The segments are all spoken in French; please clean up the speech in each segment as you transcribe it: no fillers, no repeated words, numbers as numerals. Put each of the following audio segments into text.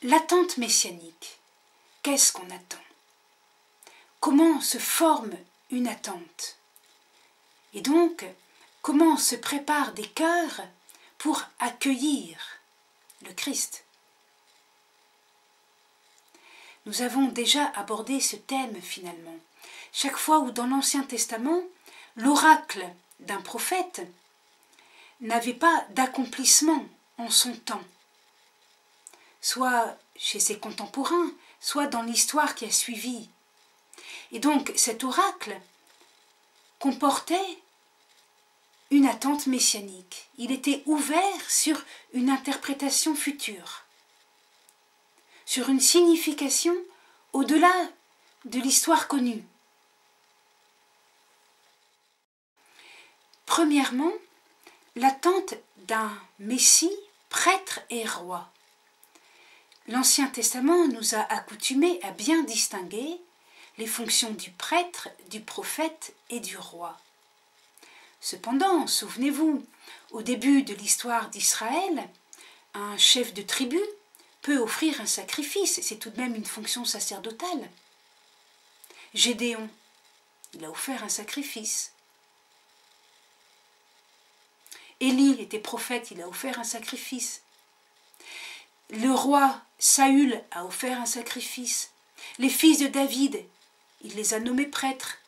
L'attente messianique, qu'est-ce qu'on attend? Comment se forme une attente? Et donc, comment se préparent des cœurs pour accueillir le Christ? Nous avons déjà abordé ce thème finalement. Chaque fois où dans l'Ancien Testament, l'oracle d'un prophète n'avait pas d'accomplissement en son temps, soit chez ses contemporains, soit dans l'histoire qui a suivi. Et donc cet oracle comportait une attente messianique. Il était ouvert sur une interprétation future, sur une signification au-delà de l'histoire connue. Premièrement, l'attente d'un Messie, prêtre et roi. L'Ancien Testament nous a accoutumés à bien distinguer les fonctions du prêtre, du prophète et du roi. Cependant, souvenez-vous, au début de l'histoire d'Israël, un chef de tribu peut offrir un sacrifice, c'est tout de même une fonction sacerdotale. Gédéon, il a offert un sacrifice. Élie était prophète, il a offert un sacrifice. Le roi Saül a offert un sacrifice. Les fils de David, il les a nommés prêtres.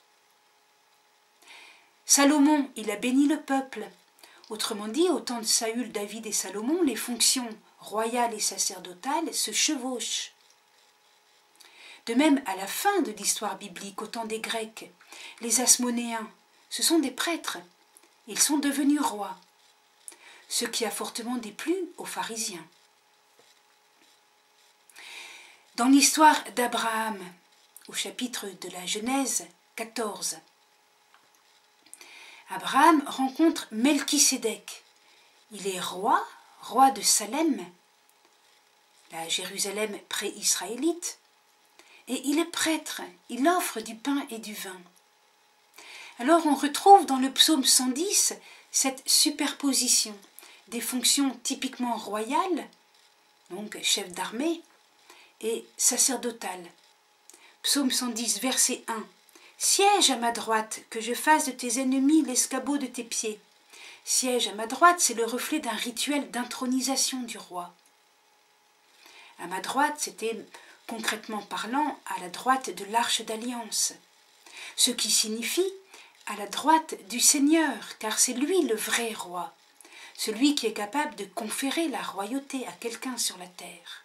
Salomon, il a béni le peuple. Autrement dit, au temps de Saül, David et Salomon, les fonctions royales et sacerdotales se chevauchent. De même, à la fin de l'histoire biblique, au temps des Grecs, les Asmonéens, ce sont des prêtres. Ils sont devenus rois, ce qui a fortement déplu aux pharisiens. Dans l'histoire d'Abraham, au chapitre de la Genèse 14, Abraham rencontre Melchisédek. Il est roi de Salem, la Jérusalem pré-israélite, et il est prêtre, il offre du pain et du vin. Alors on retrouve dans le psaume 110 cette superposition des fonctions typiquement royales, donc chef d'armée, et sacerdotale. Psaume 110, verset 1. « Siège à ma droite, que je fasse de tes ennemis l'escabeau de tes pieds. » Siège à ma droite, c'est le reflet d'un rituel d'intronisation du roi. À ma droite, c'était concrètement parlant à la droite de l'arche d'alliance, ce qui signifie à la droite du Seigneur, car c'est lui le vrai roi, celui qui est capable de conférer la royauté à quelqu'un sur la terre.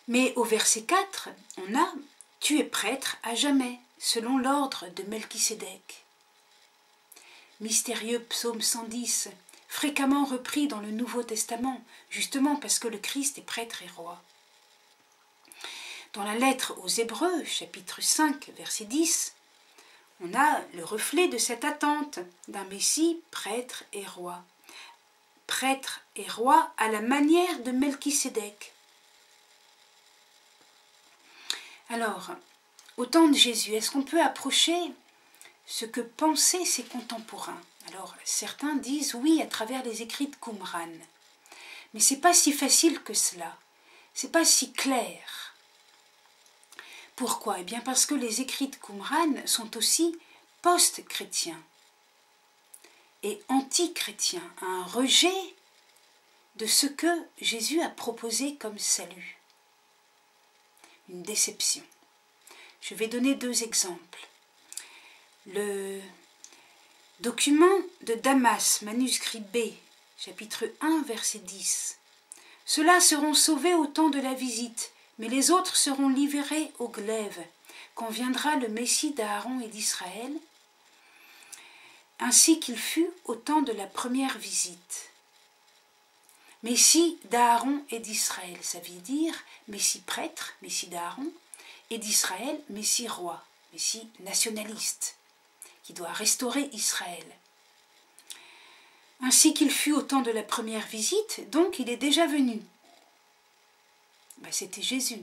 Mais au verset 4, on a « Tu es prêtre à jamais, selon l'ordre de Melchisédek ». Mystérieux psaume 110, fréquemment repris dans le Nouveau Testament, justement parce que le Christ est prêtre et roi. Dans la lettre aux Hébreux, chapitre 5, verset 10, on a le reflet de cette attente d'un Messie, prêtre et roi. Prêtre et roi à la manière de Melchisédek. Alors, au temps de Jésus, est-ce qu'on peut approcher ce que pensaient ses contemporains? Alors, certains disent oui à travers les écrits de Qumran. Mais ce n'est pas si facile que cela. Ce n'est pas si clair. Pourquoi? Eh bien parce que les écrits de Qumran sont aussi post-chrétiens et anti-chrétiens, un rejet de ce que Jésus a proposé comme salut. Une déception. Je vais donner 2 exemples. Le document de Damas, manuscrit B, chapitre 1, verset 10. « Ceux-là seront sauvés au temps de la visite, mais les autres seront livrés au glaive, quand viendra le Messie d'Aaron et d'Israël, ainsi qu'il fut au temps de la première visite. » Messie d'Aaron et d'Israël, ça veut dire Messie prêtre, Messie d'Aaron, et d'Israël, Messie roi, Messie nationaliste, qui doit restaurer Israël. Ainsi qu'il fut au temps de la première visite, donc il est déjà venu. C'était Jésus.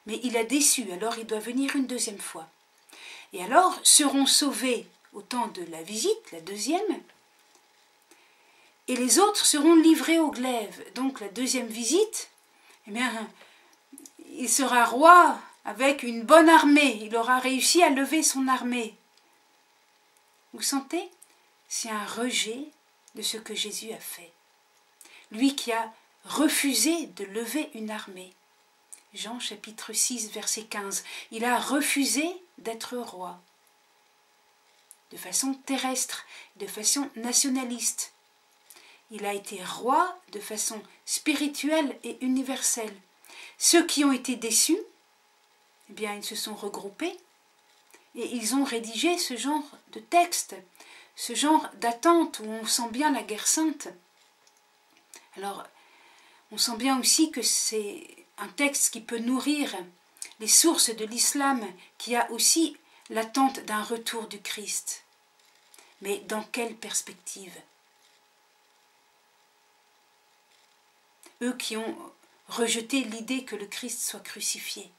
Mais il a déçu, alors il doit venir une deuxième fois. Et alors seront sauvés au temps de la visite, la deuxième, et les autres seront livrés au glaive. Donc la deuxième visite, eh bien, il sera roi avec une bonne armée, il aura réussi à lever son armée. Vous sentez? C'est un rejet de ce que Jésus a fait. Lui qui a refusé de lever une armée. Jean chapitre 6 verset 15, il a refusé d'être roi. De façon terrestre, de façon nationaliste. Il a été roi de façon spirituelle et universelle. Ceux qui ont été déçus, eh bien, ils se sont regroupés et ils ont rédigé ce genre de texte, ce genre d'attente où on sent bien la guerre sainte. Alors, on sent bien aussi que c'est un texte qui peut nourrir les sources de l'islam, qui a aussi l'attente d'un retour du Christ. Mais dans quelle perspective? Eux qui ont rejeté l'idée que le Christ soit crucifié,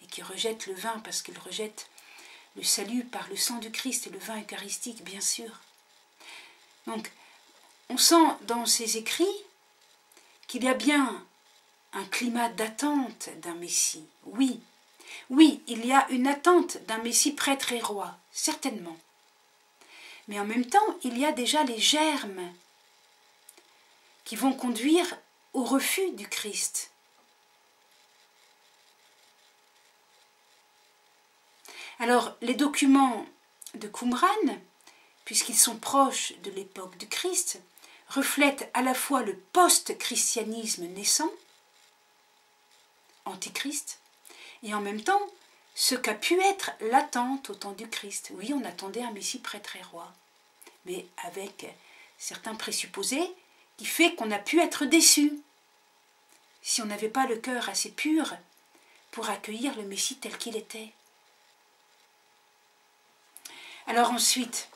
et qui rejettent le vin parce qu'ils rejettent le salut par le sang du Christ et le vin eucharistique, bien sûr. Donc, on sent dans ces écrits qu'il y a bien un climat d'attente d'un Messie. Oui, oui, il y a une attente d'un Messie prêtre et roi, certainement. Mais en même temps, il y a déjà les germes qui vont conduire au refus du Christ. Alors, les documents de Qumran, puisqu'ils sont proches de l'époque du Christ, reflètent à la fois le post-christianisme naissant, antichrist, et en même temps ce qu'a pu être l'attente au temps du Christ. Oui, on attendait un Messie prêtre et roi, mais avec certains présupposés qui fait qu'on a pu être déçu si on n'avait pas le cœur assez pur pour accueillir le Messie tel qu'il était. Alors ensuite,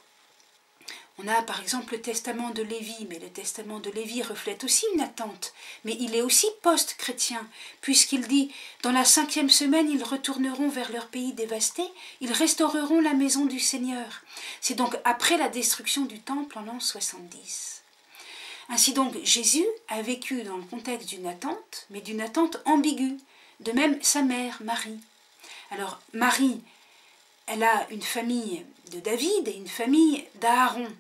on a par exemple le testament de Lévi, mais le testament de Lévi reflète aussi une attente, mais il est aussi post-chrétien, puisqu'il dit « Dans la 5e semaine, ils retourneront vers leur pays dévasté, ils restaureront la maison du Seigneur. » C'est donc après la destruction du temple en l'an 70. Ainsi donc, Jésus a vécu dans le contexte d'une attente, mais d'une attente ambiguë, de même sa mère, Marie. Alors, Marie, elle a une famille de David et une famille d'Aaron.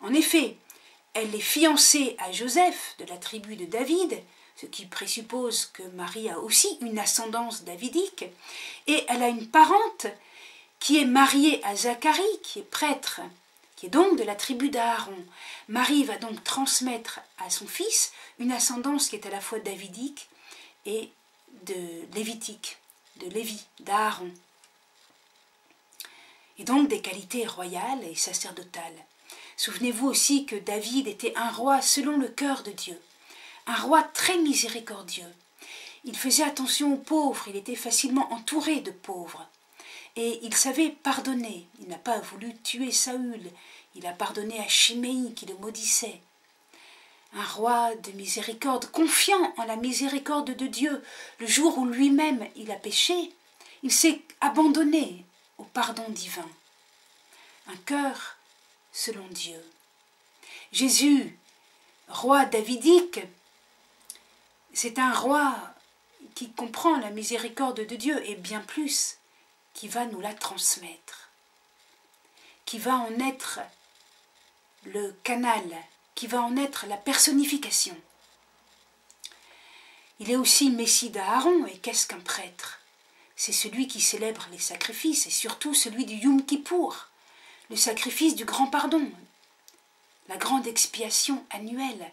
En effet, elle est fiancée à Joseph de la tribu de David, ce qui présuppose que Marie a aussi une ascendance davidique, et elle a une parente qui est mariée à Zacharie, qui est prêtre, qui est donc de la tribu d'Aaron. Marie va donc transmettre à son fils une ascendance qui est à la fois davidique et de lévitique, de Lévi, d'Aaron. Et donc des qualités royales et sacerdotales. Souvenez-vous aussi que David était un roi selon le cœur de Dieu, un roi très miséricordieux. Il faisait attention aux pauvres, il était facilement entouré de pauvres. Et il savait pardonner, il n'a pas voulu tuer Saül, il a pardonné à Chiméi qui le maudissait. Un roi de miséricorde, confiant en la miséricorde de Dieu, le jour où lui-même il a péché, il s'est abandonné au pardon divin. Un cœur selon Dieu. Jésus, roi davidique, c'est un roi qui comprend la miséricorde de Dieu et bien plus, qui va nous la transmettre, qui va en être le canal, qui va en être la personnification. Il est aussi Messie d'Aaron, et qu'est-ce qu'un prêtre? C'est celui qui célèbre les sacrifices, et surtout celui du Yom Kippour, le sacrifice du grand pardon, la grande expiation annuelle.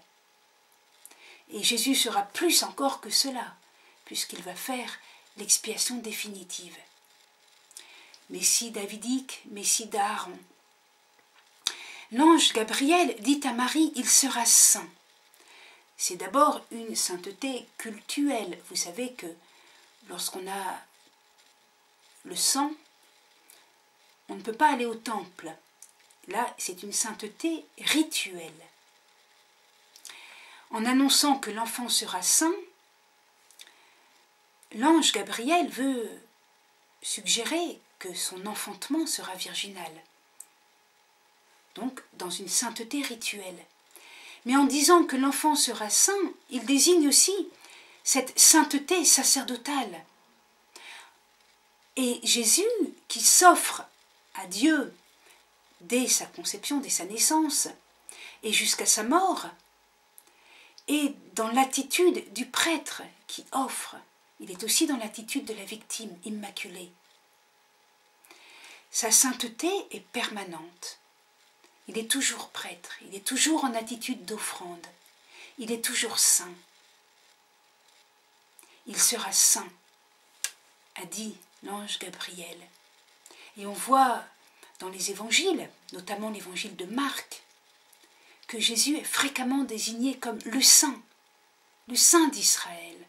Et Jésus sera plus encore que cela, puisqu'il va faire l'expiation définitive. Messie davidique, Messie d'Aaron. L'ange Gabriel dit à Marie, il sera saint. C'est d'abord une sainteté cultuelle. Vous savez que lorsqu'on a le sang, on ne peut pas aller au temple. Là, c'est une sainteté rituelle. En annonçant que l'enfant sera saint, l'ange Gabriel veut suggérer que son enfantement sera virginal. Donc, dans une sainteté rituelle. Mais en disant que l'enfant sera saint, il désigne aussi cette sainteté sacerdotale. Et Jésus, qui s'offre à Dieu dès sa conception, dès sa naissance, et jusqu'à sa mort, est dans l'attitude du prêtre qui offre. Il est aussi dans l'attitude de la victime immaculée. Sa sainteté est permanente. Il est toujours prêtre, il est toujours en attitude d'offrande, il est toujours saint. Il sera saint, a dit l'ange Gabriel. Et on voit dans les évangiles, notamment l'évangile de Marc, que Jésus est fréquemment désigné comme le saint d'Israël.